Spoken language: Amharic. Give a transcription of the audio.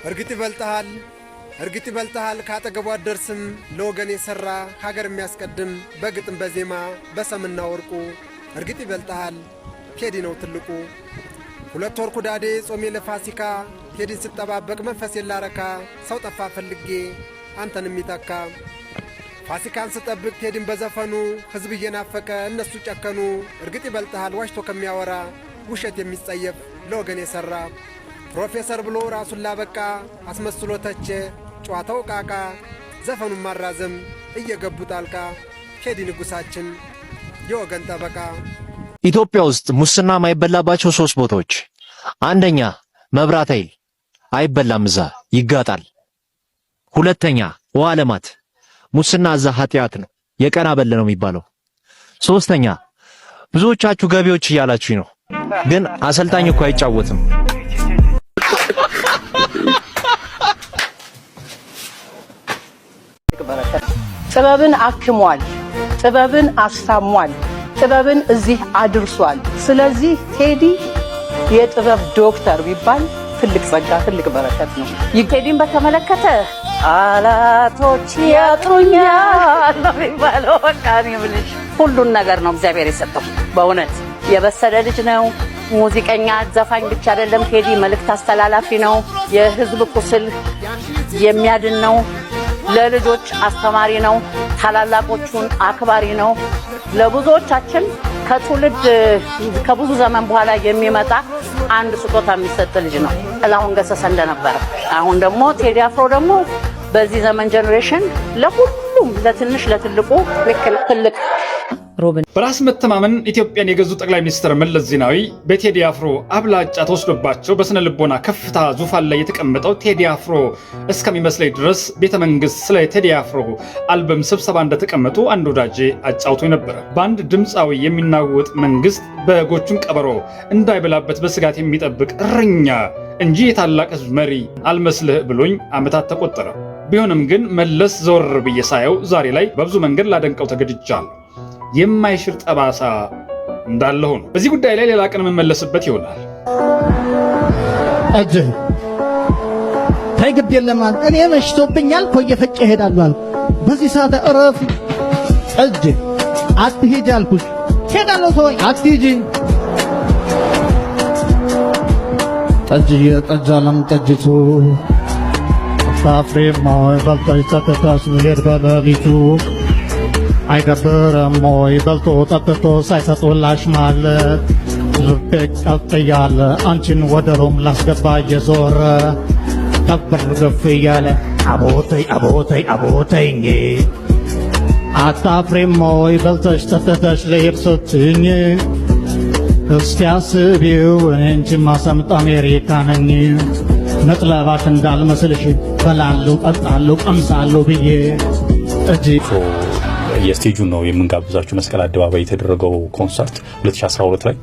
እርግጥ ይበልጣል ካጠገቡ አደርስም ለወገን የሰራ ሀገር የሚያስቀድም በግጥም በዜማ በሰምና ወርቁ እርግጥ ይበልጣል ቴዲ ነው ትልቁ ሁለት ወር ኩዳዴ ጾሜ ለፋሲካ ቴዲን ስጠባበቅ መንፈስ የላረካ ሰው ጠፋ ፈልጌ አንተን የሚተካ ፋሲካን ስጠብቅ ቴዲን በዘፈኑ ህዝብ እየናፈቀ እነሱ ጨከኑ እርግጥ ይበልጣል ዋሽቶ ከሚያወራ ውሸት የሚጸየፍ ለወገን የሰራ ፕሮፌሰር ብሎ ራሱን ላበቃ አስመስሎ ተቸ ጨዋታው ቃቃ ዘፈኑን ማራዘም እየገቡ ጣልቃ ቴዲ ንጉሳችን የወገን ጠበቃ ኢትዮጵያ ውስጥ ሙስና ማይበላባቸው 3 ቦታዎች አንደኛ መብራት ኃይል አይበላም እዛ ይጋጣል ሁለተኛ ውሃ ልማት ሙስና እዛ ኃጢአት ነው የቀና በለ ነው የሚባለው ሶስተኛ ብዙዎቻችሁ ገቢዎች እያላችሁ ነው ግን አሰልጣኝ እኮ አይጫወትም ጥበብን አክሟል ጥበብን አስታሟል ጥበብን እዚህ አድርሷል ስለዚህ ቴዲ የጥበብ ዶክተር ቢባል ትልቅ ጸጋ ትልቅ በረከት ነው ቴዲን በተመለከተ አላቶች ያጥሩኛል ነው የሚባለው በቃ ነው ብለሽ ሁሉን ነገር ነው እግዚአብሔር የሰጠው በእውነት የበሰለ ልጅ ነው ሙዚቀኛ ዘፋኝ ብቻ አይደለም ቴዲ መልእክት አስተላላፊ ነው የህዝብ ቁስል የሚያድን ነው ለልጆች አስተማሪ ነው ታላላቆቹን አክባሪ ነው ለብዙዎቻችን ከትውልድ ከብዙ ዘመን በኋላ የሚመጣ አንድ ስጦታ የሚሰጥ ልጅ ነው ጥላሁን ገሰሰ እንደነበረ አሁን ደግሞ ቴዲ አፍሮ ደግሞ በዚህ ዘመን ጄኔሬሽን ለሁሉም ለትንሽ ለትልቁ ትልቅ ሮብን በራስ መተማመን ኢትዮጵያን የገዙ ጠቅላይ ሚኒስትር መለስ ዜናዊ በቴዲ አፍሮ አብላጫ ተወስዶባቸው በስነ ልቦና ከፍታ ዙፋን ላይ የተቀመጠው ቴዲ አፍሮ እስከሚመስለኝ ድረስ ቤተ መንግስት ስለ ቴዲ አፍሮ አልበም ስብሰባ እንደተቀመጡ አንድ ወዳጄ አጫውቶኝ ነበር። በአንድ ድምፃዊ የሚናወጥ መንግስት በጎቹን ቀበሮ እንዳይበላበት በስጋት የሚጠብቅ እረኛ እንጂ የታላቅ ህዝብ መሪ አልመስልህ ብሎኝ ዓመታት ተቆጠረ። ቢሆንም ግን መለስ ዘወር ብዬ ሳየው ዛሬ ላይ በብዙ መንገድ ላደንቀው ተገድጃለሁ። የማይሽር ጠባሳ እንዳለ ሆኖ በዚህ ጉዳይ ላይ ሌላ ቀን መመለስበት ይሆናል። እጅ ታይግብ የለማን እኔ መሽቶብኛል ኮየፈጨ ሄዳለሁ በዚህ ሰዓት እረፍ እጅ አትሂጂ አልኩሽ ሄዳለሁ ተወኝ አትሂጂ ጠጃለም ጠጅቱ አፍሬማ ባልታይ ተከታስ ሄድ በለሊቱ አይገብርም ወይ በልቶ ጠጥቶ ሳይሰጡላሽ ማለት ልቤ ቀጥ እያለ አንቺን ወደ ሮም ላስገባ እየዞረ ከበር ገፍ እያለ አቦተኝ አታፍሬም ወይ በልተሽ ጠጥተሽ ልሂድ ስትይኝ እስቲ አስቢው እንጂማ ሰምጥ አሜሪካ ነኝ መጥለባት እንዳልመስልሽ በላለሁ ጠጣለሁ ቀምሳለሁ ብዬ እጅ የስቴጁን ነው የምንጋብዛችሁ መስቀል አደባባይ የተደረገው ኮንሰርት 2012 ላይ